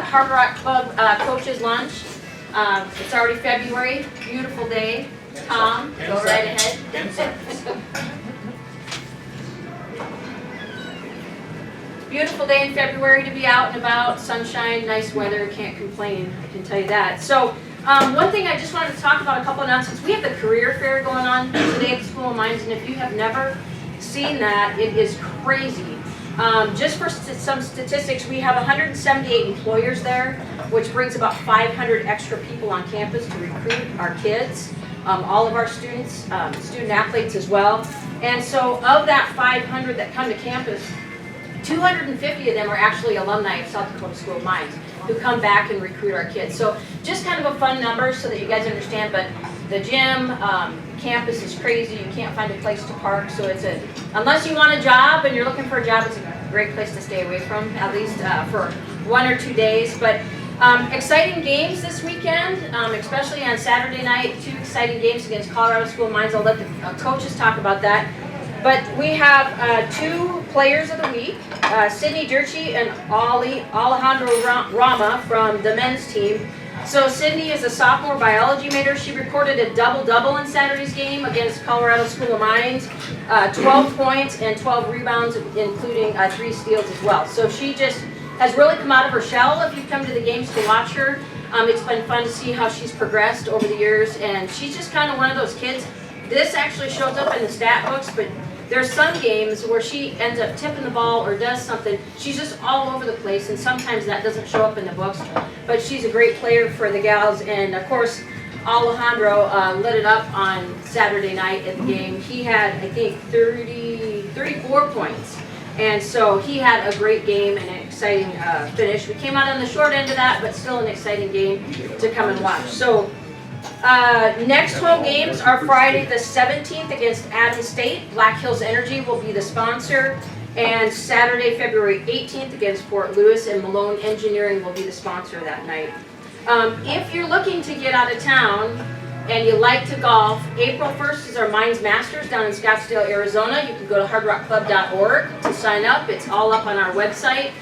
Hard Rock Club coaches lunch. It's already February, beautiful day. Tom, go right ahead. Beautiful day in February to be out and about, sunshine, nice weather, can't complain, I can tell you that. So one thing I just wanted to talk about, a couple announcements. We have the career fair going on today at the School of Mines, and if you have never seen that, it is crazy. Just for some statistics, we have 178 employers there, which brings about 500 extra people on campus to recruit our kids, all of our students, student athletes as well. And so of that 500 that come to campus, 250 of them are actually alumni of South Dakota School of Mines who come back and recruit our kids. So just kind of a fun number so that you guys understand, but the gym, campus is crazy. You can't find a place to park, so unless you want a job and you're looking for a job, it's a great place to stay away from, at least for 1 or 2 days. But exciting games this weekend, especially on Saturday night, 2 exciting games against Colorado School of Mines. I'll let the coaches talk about that. But we have 2 players of the week, Sydney Durchie and Alejandro Rama from the men's team. So Sydney is a sophomore biology major. She recorded a double-double in Saturday's game against Colorado School of Mines, 12 points and 12 rebounds, including 3 steals as well. So she just has really come out of her shell if you've come to the games to watch her. It's been fun to see how she's progressed over the years, and she's just kind of one of those kids. This actually shows up in the stat books, but there's some games where she ends up tipping the ball or does something. She's just all over the place, and sometimes that doesn't show up in the books. But she's a great player for the gals, and of course, Alejandro lit it up on Saturday night at the game. He had, I think, 34 points. And so he had a great game and an exciting finish. We came out on the short end of that, but still an exciting game to come and watch. So next home games are Friday the 17th against Adams State. Black Hills Energy will be the sponsor. And Saturday, February 18th against Fort Lewis, and Malone Engineering will be the sponsor that night. If you're looking to get out of town and you like to golf, April 1st is our Mines Masters down in Scottsdale, Arizona. You can go to hardrockclub.org to sign up. It's all up on our website.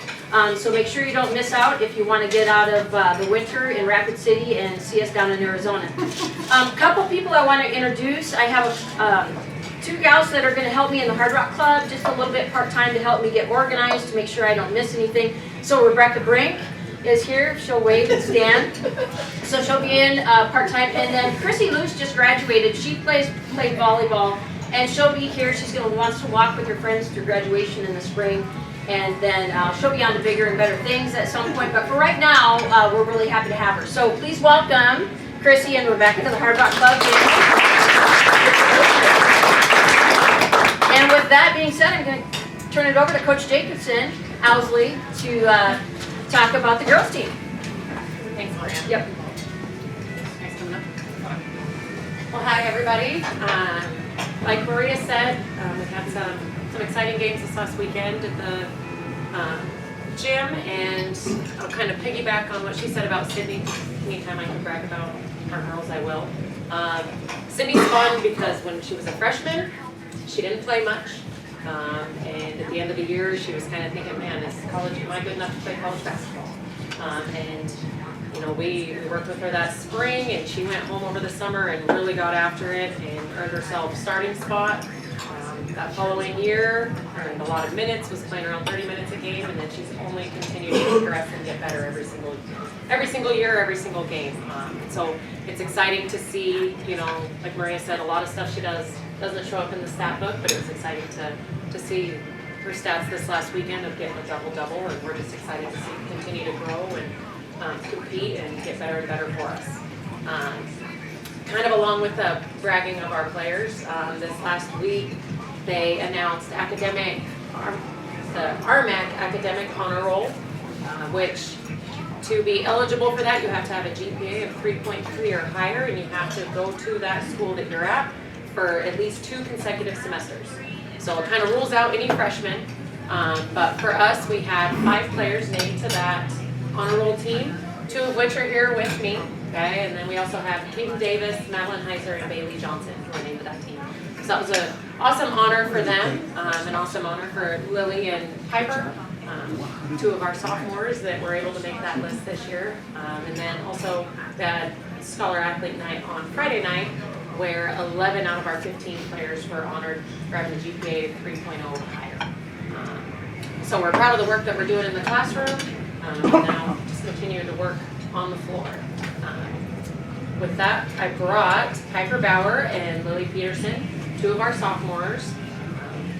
So make sure you don't miss out if you want to get out of the winter in Rapid City and see us down in Arizona. Couple people I want to introduce. I have 2 gals that are going to help me in the Hard Rock Club, just a little bit part-time to help me get organized, to make sure I don't miss anything. So Rebecca Brink is here. She'll wave and stand. So she'll be in part-time. And then Chrissy Luce just graduated. She played volleyball, and she'll be here. She's going to wants to walk with her friends through graduation in the spring. And then she'll be on to bigger and better things at some point. But for right now, we're really happy to have her. So please welcome Chrissy and Rebecca to the Hard Rock Club. And with that being said, I'm going to turn it over to Coach Jacobson, Owsley, to talk about the girls' team. Thanks, Maria. Yep. Nice coming up. Well, hi, everybody. Like Maria said, we had some exciting games this last weekend at the gym, and I'll kind of piggyback on what she said about Sydney. Anytime I can brag about our girls, I will. Sydney's fun because when she was a freshman, she didn't play much. And at the end of the year, she was kind of thinking, man, am I good enough to play college basketball? And you know, we worked with her that spring, and she went home over the summer and really got after it and earned herself a starting spot. That following year, earned a lot of minutes, was playing around 30 minutes a game, and then she's only continued to progress and get better every single year, every single game. So it's exciting to see, you know, like Maria said, a lot of stuff she does doesn't show up in the stat book, but it was exciting to see her stats this last weekend of getting a double-double, and we're just excited to see her continue to grow and compete and get better and better for us. Kind of along with the bragging of our players, this last week they announced the RMAC Academic Honor Roll, which to be eligible for that you have to have a GPA of 3.3 or higher, and you have to go to that school that you're at for at least 2 consecutive semesters. So it kind of rules out any freshmen, but for us we had 5 players named to that honor roll team, 2 of which are here with me. Okay, and then we also have Keaton Davis, Madeline Heiser, and Bailey Johnson who are named to that team. So that was an awesome honor for them, an awesome honor for Lily and Piper. 2 of our sophomores that were able to make that list this year. And then also we had Scholar Athlete Night on Friday night, where 11 out of our 15 players were honored for having a GPA 3.0 or higher. So we're proud of the work that we're doing in the classroom, and now just continuing to work on the floor. With that, I brought Piper Bauer and Lily Peterson, 2 of our sophomores,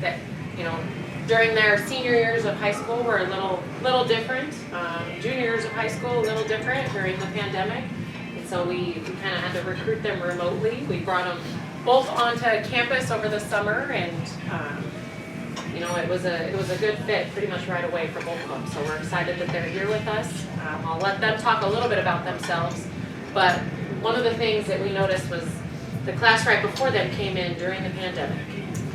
that, you know, during their senior years of high school were a little different. Junior years of high school a little different during the pandemic. And so we kind of had to recruit them remotely. We brought them both onto campus over the summer, and you know, it was a good fit pretty much right away for both of them. So we're excited that they're here with us. I'll let them talk a little bit about themselves. But one of the things that we noticed was the class right before them came in during the pandemic.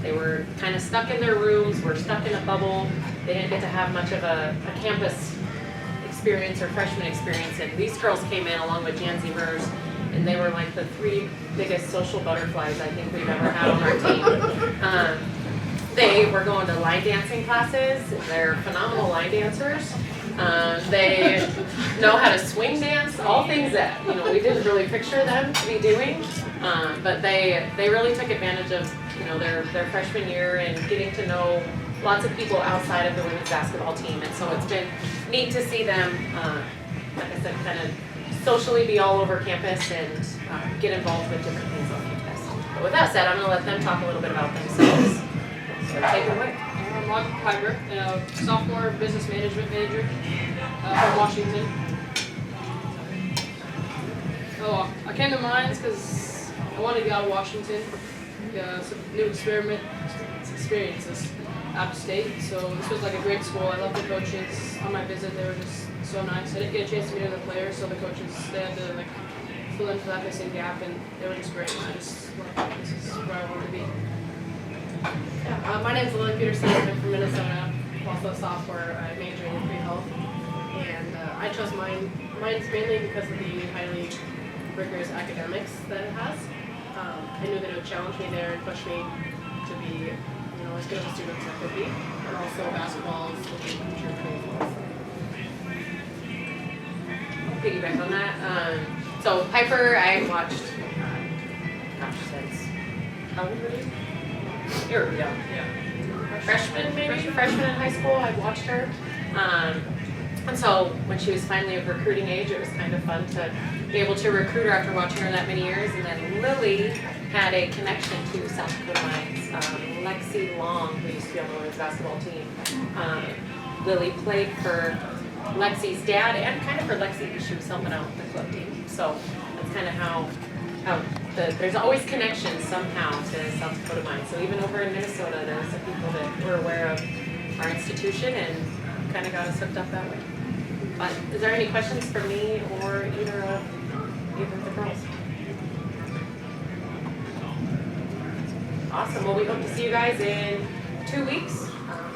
They were kind of stuck in their rooms, were stuck in a bubble. They didn't get to have much of a campus experience or freshman experience. And these girls came in along with Janzi Mers, and they were like the 3 biggest social butterflies I think we've ever had on our team. They were going to line dancing classes. They're phenomenal line dancers. They know how to swing dance, all things that, you know, we didn't really picture them to be doing. But they really took advantage of, you know, their freshman year and getting to know lots of people outside of the women's basketball team. And so it's been neat to see them, like I said, kind of socially be all over campus and get involved with different things on campus. But with that said, I'm going to let them talk a little bit about themselves. So take it away. I'm Mark Piper, sophomore business management major from Washington. Oh, I came to Mines because I wanted to get out of Washington, some new experiences out of state. So this was like a great school. I loved the coaches. On my visit, they were just so nice. I didn't get a chance to meet other players, so the coaches, they had to like fill in for that missing gap, and they were just great. I just thought this is where I wanted to be. My name is Lily Peterson. I'm from Minnesota. I'm also a sophomore majoring in pre-health. And I chose mines mainly because of the highly rigorous academics that it has. I knew that it would challenge me there and push me to be, you know, as good of a student as I could be. And also basketball is looking to future for me as well. I'll piggyback on that. So Piper, I watched, since, how old were you? Here we go. Yeah. Freshman in high school, I watched her. And so when she was finally of recruiting age, it was kind of fun to be able to recruit her after watching her that many years. And then Lily had a connection to South Dakota Mines. Lexi Long, who used to be on the women's basketball team. Lily played for Lexi's dad and kind of for Lexi because she was helping out with the club team. So that's kind of how there's always connections somehow to South Dakota Mines. So even over in Minnesota, there's some people that were aware of our institution and kind of got us hooked up that way. But is there any questions for me or either of the girls? Awesome. Well, we hope to see you guys in 2 weeks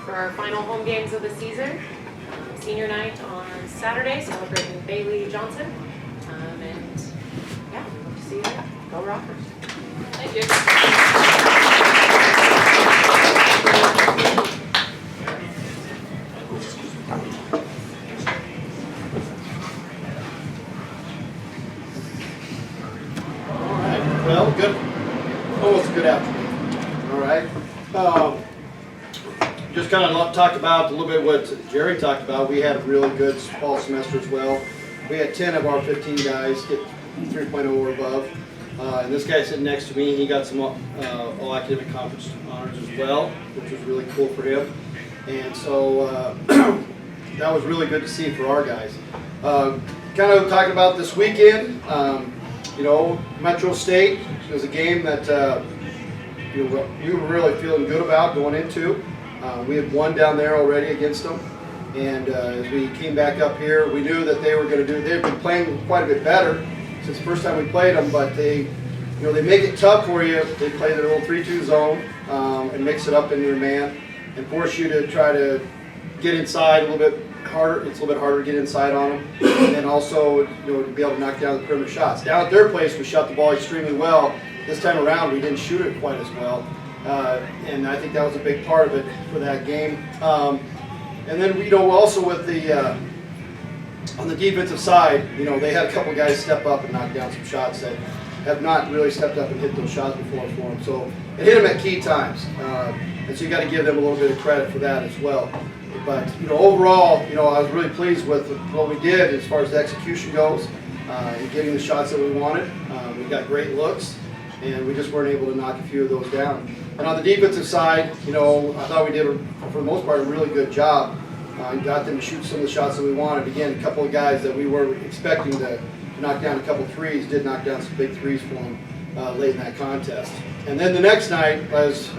for our final home games of the season. Senior night on Saturday, celebrating Bailey Johnson. And yeah, we hope to see you there. Go Rockers. Thank you. Well, good. Almost a good afternoon. All right. Just kind of talked about a little bit what Jerry talked about. We had a really good fall semester as well. We had 10 of our 15 guys get 3.0 or above. And this guy sitting next to me, he got some all academic conference honors as well, which was really cool for him. And so that was really good to see for our guys. Kind of talking about this weekend. You know, Metro State was a game that we were really feeling good about going into. We had won down there already against them, and as we came back up here, we knew that they were going to do. They've been playing quite a bit better since the first time we played them, but they make it tough for you. They play their little 3-2 zone and mix it up in your man and force you to try to get inside a little bit harder. It's a little bit harder to get inside on them, and then also to be able to knock down the perimeter shots. Down at their place, we shot the ball extremely well. This time around, we didn't shoot it quite as well, and I think that was a big part of it for that game. And then, also with the on the defensive side, they had a couple guys step up and knock down some shots that have not really stepped up and hit those shots before for them. So it hit them at key times, and so you got to give them a little bit of credit for that as well. But overall, I was really pleased with what we did as far as the execution goes, and getting the shots that we wanted. We got great looks, and we just weren't able to knock a few of those down. And on the defensive side, I thought we did, for the most part, a really good job. Got them to shoot some of the shots that we wanted. Again, a couple of guys that we were expecting to knock down a couple threes did knock down some big threes for them late in that contest. And then the next night, as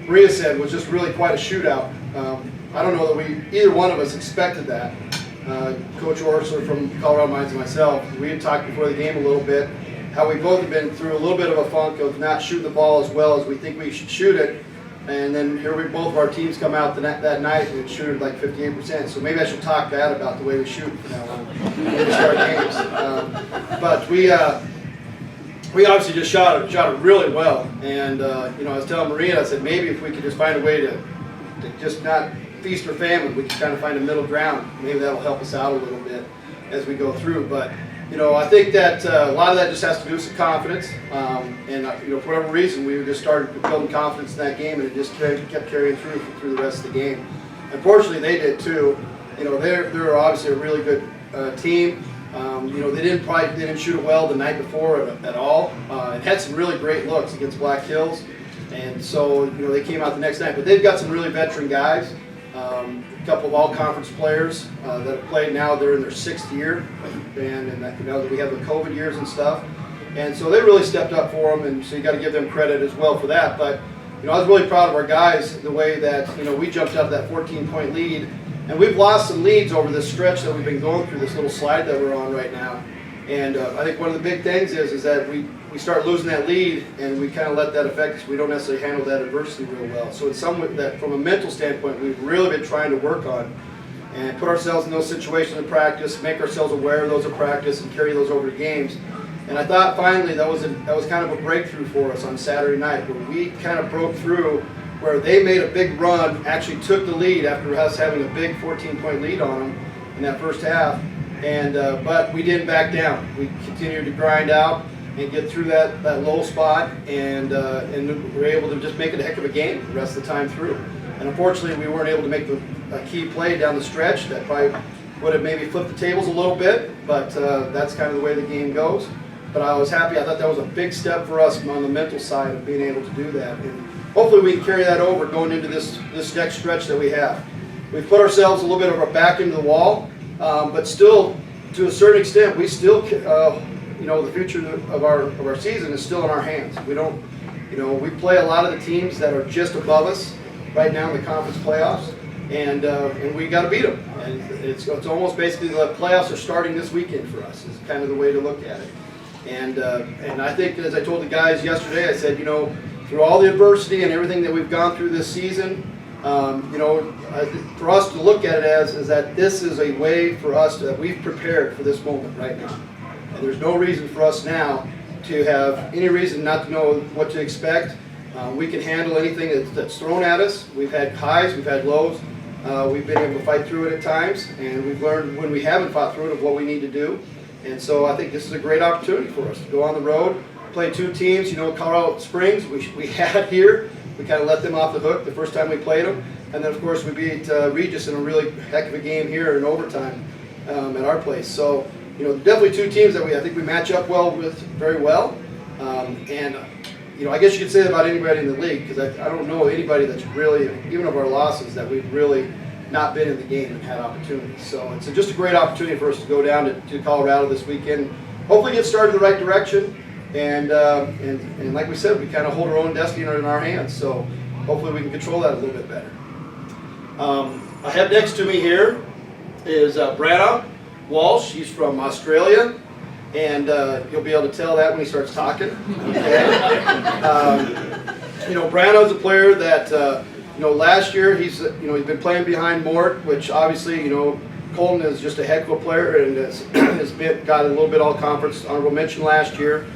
Maria said, was just really quite a shootout. I don't know that either one of us expected that. Coach Orser from Colorado Mines and myself, we had talked before the game a little bit, how we both have been through a little bit of a funk of not shooting the ball as well as we think we should shoot it. And then here both of our teams come out that night and shoot it like 58%. So maybe I should talk bad about the way we shoot from now on when we start games. But we obviously just shot it really well. And I was telling Maria, I said maybe if we could just find a way to just not feast or famine, we can kind of find a middle ground. Maybe that'll help us out a little bit as we go through. But I think that a lot of that just has to do with some confidence. And for whatever reason, we just started building confidence in that game, and it just kept carrying through the rest of the game. Unfortunately, they did too. They're obviously a really good team. They didn't shoot it well the night before at all. It had some really great looks against Black Hills, and so they came out the next night. But they've got some really veteran guys. A couple of all-conference players that have played now. They're in their 6th year, and that we have the COVID years and stuff. And so they really stepped up for them, and so you got to give them credit as well for that. But I was really proud of our guys, the way that we jumped out of that 14-point lead, and we've lost some leads over this stretch that we've been going through, this little slide that we're on right now. And I think one of the big things is that we start losing that lead, and we kind of let that affect us. We don't necessarily handle that adversity real well. So it's something that, from a mental standpoint, we've really been trying to work on and put ourselves in those situations in practice, make ourselves aware of those in practice, and carry those over to games. And I thought finally that was kind of a breakthrough for us on Saturday night, where we kind of broke through, where they made a big run, actually took the lead after us having a big 14-point lead on them in that first half. And but we didn't back down. We continued to grind out and get through that low spot, and we were able to just make it a heck of a game the rest of the time through. And unfortunately, we weren't able to make a key play down the stretch that probably would have maybe flipped the tables a little bit, but that's kind of the way the game goes. But I was happy. I thought that was a big step for us on the mental side of being able to do that. And hopefully we can carry that over going into this next stretch that we have. We've put ourselves a little bit of our back into the wall, but still, to a certain extent, we still, the future of our season is still in our hands. We don't, we play a lot of the teams that are just above us right now in the conference playoffs, and we got to beat them. And it's almost basically the playoffs are starting this weekend for us. Is kind of the way to look at it. And I think, as I told the guys yesterday, I said, through all the adversity and everything that we've gone through this season, for us to look at it as that this is a way for us that we've prepared for this moment right now. And there's no reason for us now to have any reason not to know what to expect. We can handle anything that's thrown at us. We've had highs, we've had lows. We've been able to fight through it at times, and we've learned when we haven't fought through it of what we need to do. And so I think this is a great opportunity for us to go on the road, play 2 teams. Colorado Springs, we had here. We kind of let them off the hook the first time we played them. And then, of course, we beat Regis in a really heck of a game here in overtime at our place. So, definitely 2 teams that I think we match up very well. I guess you could say that about anybody in the league, because I don't know anybody that's really, even of our losses, that we've really not been in the game and had opportunities. So it's just a great opportunity for us to go down to Colorado this weekend, hopefully get started in the right direction, and like we said, we kind of hold our own destiny in our hands, so hopefully we can control that a little bit better. I have next to me here is Branna Walsh. He's from Australia, and you'll be able to tell that when he starts talking. Okay? Branna's a player that last year he's been playing behind Mort, which obviously Colton is just a heck of a player and has got a little bit all conference honorable mention last year.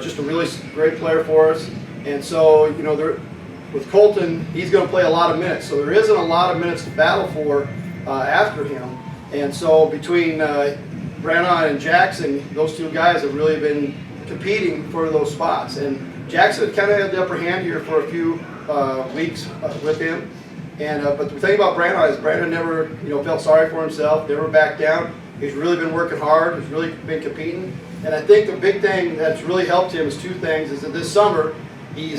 Just a really great player for us, and so with Colton, he's going to play a lot of minutes. So there isn't a lot of minutes to battle for after him. And so between Branagh and Jackson, those two guys have really been competing for those spots. And Jackson kind of had the upper hand here for a few weeks with him. And but the thing about Branagh is Branagh never felt sorry for himself, never backed down. He's really been working hard. He's really been competing. And I think the big thing that's really helped him is two things. Is that this summer he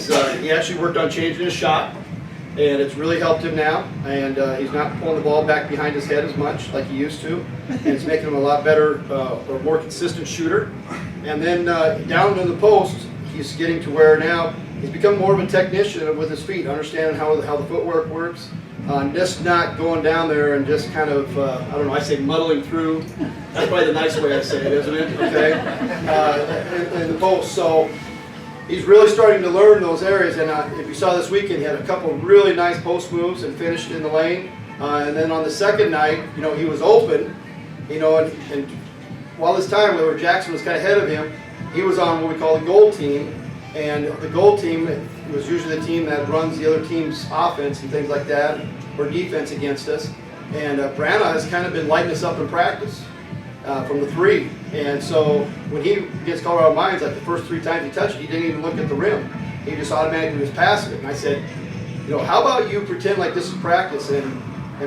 actually worked on changing his shot, and it's really helped him now. And he's not pulling the ball back behind his head as much like he used to, and it's making him a lot better, or more consistent shooter. And then down in the post, he's getting to where now he's become more of a technician with his feet, understanding how the footwork works. Just not going down there and just kind of, I don't know, I say muddling through. That's probably the nice way I say it, isn't it? Okay. In the post. So he's really starting to learn those areas. And if you saw this weekend, he had a couple of really nice post moves and finished in the lane. And then on the second night, he was open, and while this time where Jackson was kind of ahead of him, he was on what we call the gold team. And the gold team was usually the team that runs the other team's offense and things like that, or defense against us. And Branagh has kind of been lighting us up in practice from the three. And so when he gets Colorado Mines, like the first 3 times he touched it, he didn't even look at the rim. He just automatically was passing it. And I said, how about you pretend like this is practice and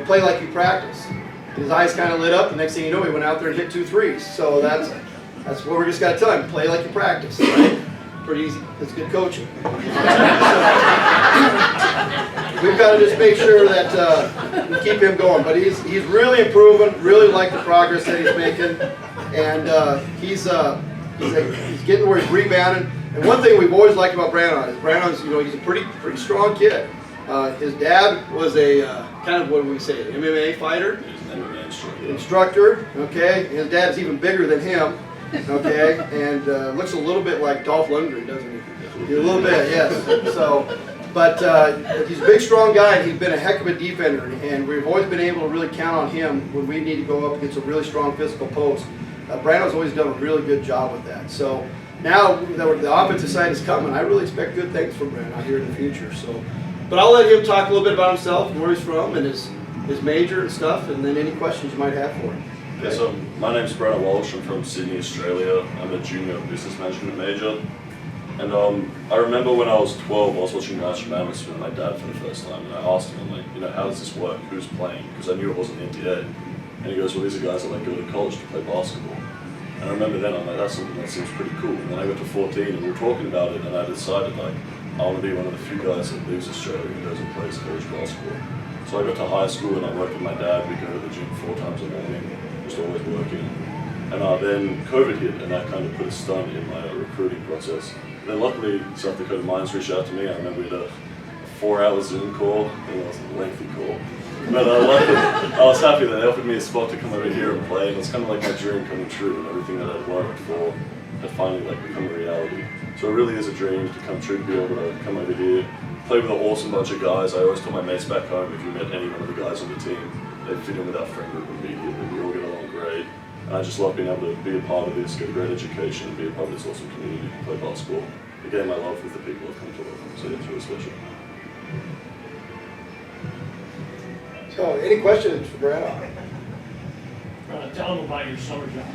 play like you practice? And his eyes kind of lit up. The next thing you know, he went out there and hit 2 threes. So that's what we're just got to tell him, play like you practice, right? Pretty easy. That's good coaching. We've got to just make sure that we keep him going. But he's really improving. Really like the progress that he's making, and he's getting where he's rebounding. And one thing we've always liked about Branagh's he's a pretty strong kid. His dad was a kind of what do we say, an MMA fighter, instructor. Okay, his dad's even bigger than him. Okay, and looks a little bit like Dolph Lundgren, doesn't he? A little bit, yes. So, but he's a big, strong guy, and he's been a heck of a defender. And we've always been able to really count on him when we need to go up against a really strong physical post. Branagh's always done a really good job with that. So now that the offensive side is coming, I really expect good things from Branagh here in the future. So, but I'll let him talk a little bit about himself, and where he's from, and his major and stuff, and then any questions you might have for him. Yeah, so my name's Branagh Walsh. I'm from Sydney, Australia. I'm a junior business management major. And I remember when I was 12, I was watching March Madness with my dad for the first time, and I asked him, how does this work? Who's playing? Because I knew it wasn't the NBA. And he goes, well, these are guys that go to college to play basketball. And I remember then, I'm like, that's something that seems pretty cool. And then I got to 14, and we were talking about it, and I decided, I want to be one of the few guys that leaves Australia and goes and plays college basketball. So I got to high school, and I worked with my dad. We go to the gym 4 times a morning. Always working, and then COVID hit, and that kind of put a stunt in my recruiting process. And then luckily, South Dakota Mines reached out to me. I remember we had a 4-hour Zoom call, and it was a lengthy call. But I was happy that they offered me a spot to come over here and play, and it's kind of like my dream coming true, and everything that I'd worked for had finally become a reality. So it really is a dream to come true, to be able to come over here, play with an awesome bunch of guys. I always tell my mates back home, if you met any one of the guys on the team, they'd fit in with our friend group immediately. We all get along great. And I just love being able to be a part of this, get a great education, and be a part of this awesome community, play basketball. Again, my love with the people I've come to love them, so yeah, it's really special. So, any questions for Branagh? Tell them about your summer job.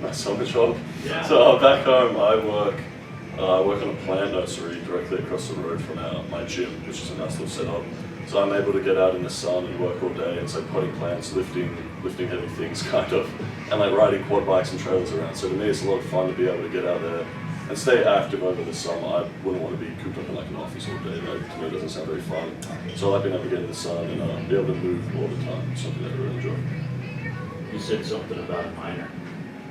My summer job? Yeah. So back home, I work on a plant nursery directly across the road from my gym, which is a nice little setup. So I'm able to get out in the sun and work all day. It's like potting plants, lifting heavy things, kind of, and riding quad bikes and trailers around. So to me, it's a lot of fun to be able to get out there and stay active over the summer. I wouldn't want to be cooped up in an office all day. That to me doesn't sound very fun. So I like being able to get in the sun and be able to move all the time. It's something that I really enjoy. You said something about a minor.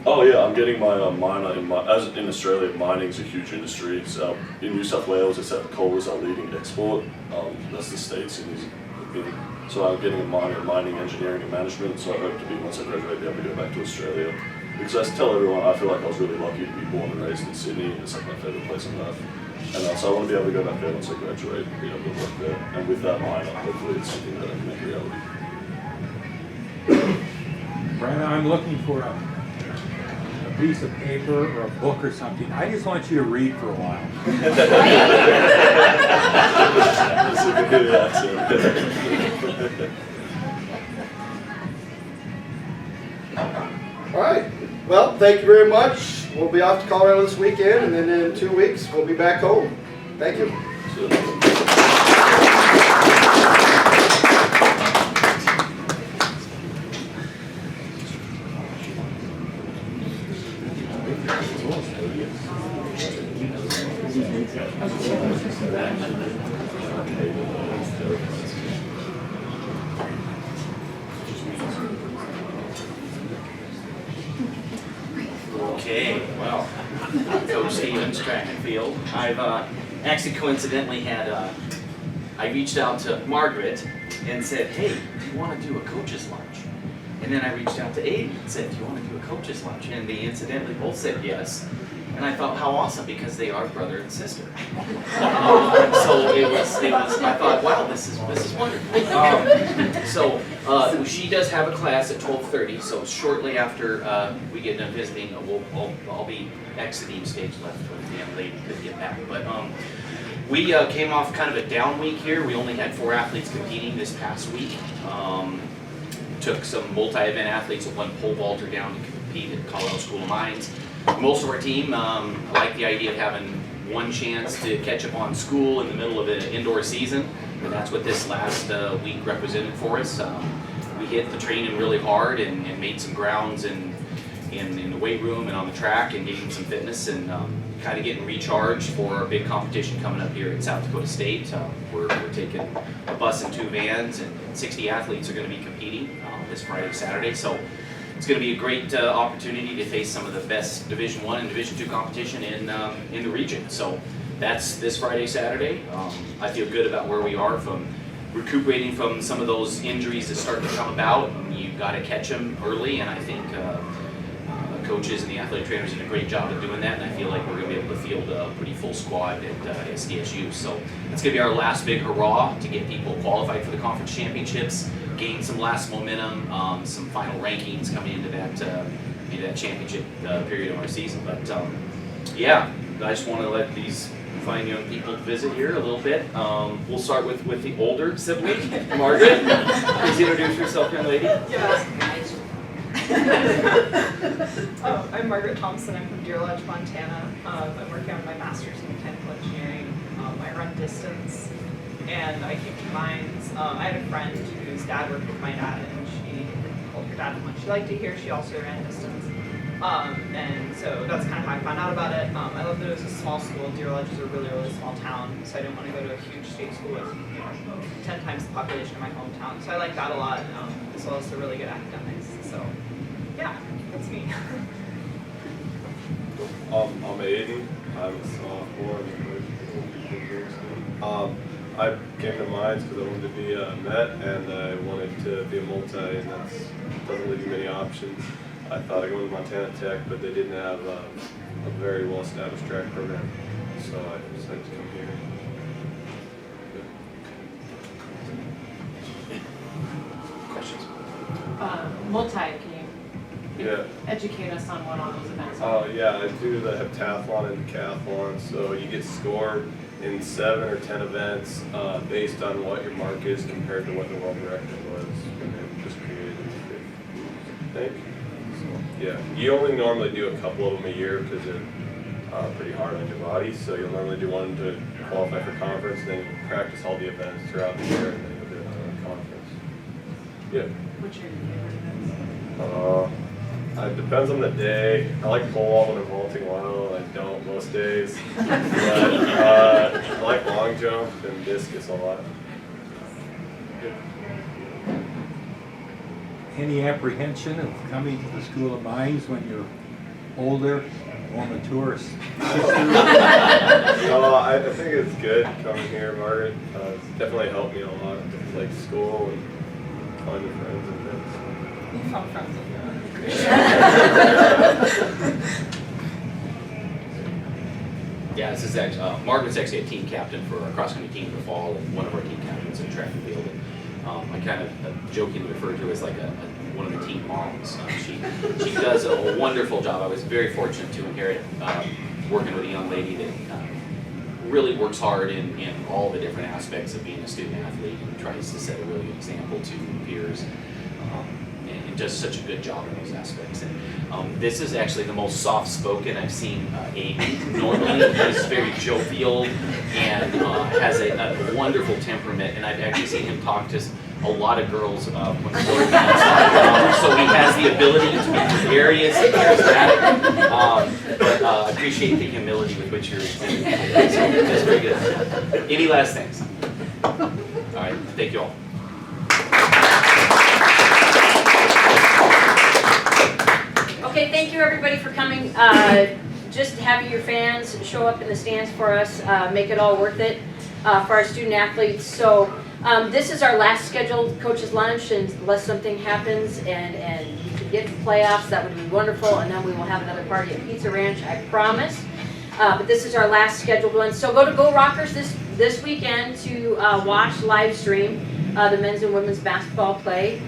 Oh yeah, I'm getting my minor as in Australia, mining is a huge industry. So in New South Wales, it's that coal is our leading export. That's the states. So I'm getting a minor in mining, engineering, and management. So I hope to be, once I graduate, be able to go back to Australia. Because I tell everyone, I feel like I was really lucky to be born and raised in Sydney. It's like my favourite place on earth. And so I want to be able to go back there once I graduate and be able to work there. And with that minor, hopefully it's something that I can make a reality. Branagh, I'm looking for a piece of paper or a book or something. I just want you to read for a while. So we can do that, so. All right. Well, thank you very much. We'll be off to Colorado this weekend, and then in 2 weeks we'll be back home. Thank you. Okay, well, Coach Stevens, track and field. I've actually coincidentally had, I reached out to Margaret and said, hey, do you want to do a coach's lunch? And then I reached out to Aiden and said, do you want to do a coach's lunch? And they incidentally both said yes. And I thought, how awesome, because they are brother and sister. So it was, I thought, wow, this is wonderful. So she does have a class at 12:30, so shortly after we get done visiting, I'll be exiting stage left when the young lady could get back. But we came off kind of a down week here. We only had 4 athletes competing this past week. Took some multi-event athletes and one pole vaulter down to compete at Colorado School of Mines. Most of our team like the idea of having one chance to catch up on school in the middle of an indoor season, and that's what this last week represented for us. We hit the training really hard and made some grounds in the weight room and on the track and getting some fitness and kind of getting recharged for our big competition coming up here at South Dakota State. We're taking a bus and 2 vans, and 60 athletes are going to be competing this Friday, Saturday. So it's going to be a great opportunity to face some of the best Division I and Division II competition in the region. So that's this Friday, Saturday. I feel good about where we are from recuperating from some of those injuries that start to come about. You've got to catch them early, and I think coaches and the athletic trainers did a great job of doing that, and I feel like we're going to be able to field a pretty full squad at SDSU. So it's going to be our last big hurrah to get people qualified for the conference championships, gain some last momentum, some final rankings coming into that championship period of our season. But yeah, I just want to let these fine young people visit here a little bit. We'll start with the older sibling, Margaret. Please introduce yourself, young lady. I'm Margaret Thompson. I'm from Deer Lodge, Montana. I'm working on my master's in mechanical engineering. I run distance, and I keep to mines. I had a friend whose dad worked with my dad, and she told her dad what she liked to hear. She also ran distance, and so that's kind of how I found out about it. I love that it was a small school. Deer Lodge is a really, really small town, so I didn't want to go to a huge state school with 10 times the population of my hometown. So I like that a lot, as well as the really good academics. So yeah, that's me. I'm Aiden. I'm a sophomore. I came to Mines because I wanted to be a Met and I wanted to be a multi, and that doesn't leave you many options. I thought I'd go to Montana Tech, but they didn't have a very well-established track program, so I decided to come here. Questions? Multi, can you educate us on what all those events are? Oh yeah, I do the heptathlon and decathlon, so you get scored in 7 or 10 events based on what your mark is compared to what the world record was when they just created it, I think. So, yeah, you only normally do a couple of them a year because they're pretty hard on your body, so you'll normally do one to qualify for conference, then you practice all the events throughout the year, and then you'll do another conference. Yeah. What's your favorite events? It depends on the day. I like pole vault when I'm vaulting well. I don't most days. But I like long jump and discus a lot. Any apprehension of coming to the School of Mines when you're older, more mature? I think it's good coming here, Margaret. It's definitely helped me a lot. Like school and finding friends and things. You found friends with Yeah, this is actually, Margaret's actually a team captain for our cross-country team in the fall, and one of our team captains in track and field. And, I kind of jokingly refer to her as like one of the team moms. She does a wonderful job. I was very fortunate to inherit working with a young lady that really works hard in all the different aspects of being a student athlete and tries to set a really good example to peers. And does such a good job in those aspects. And this is actually the most soft-spoken I've seen Amy. Normally, he's very jovial and has a wonderful temperament. And I've actually seen him talk to a lot of girls when we're so he has the ability to be gregarious and charismatic. But I appreciate the humility with which you're exhibiting. So that's very good. Any last things? All right, thank you all. Okay, thank you everybody for coming. Just having your fans show up in the stands for us, make it all worth it for our student athletes. So this is our last scheduled coach's lunch, and unless something happens and you can get to playoffs, that would be wonderful. And then we will have another party at Pizza Ranch, I promise. But this is our last scheduled one. So go to Go Rockers this weekend to watch live stream the men's and women's basketball play.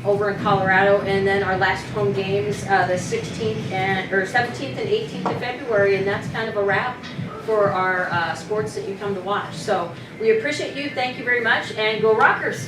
Over in Colorado, and then our last home games the 17th and 18th of February, and that's kind of a wrap for our sports that you come to watch. So we appreciate you, thank you very much, and Go Rockers!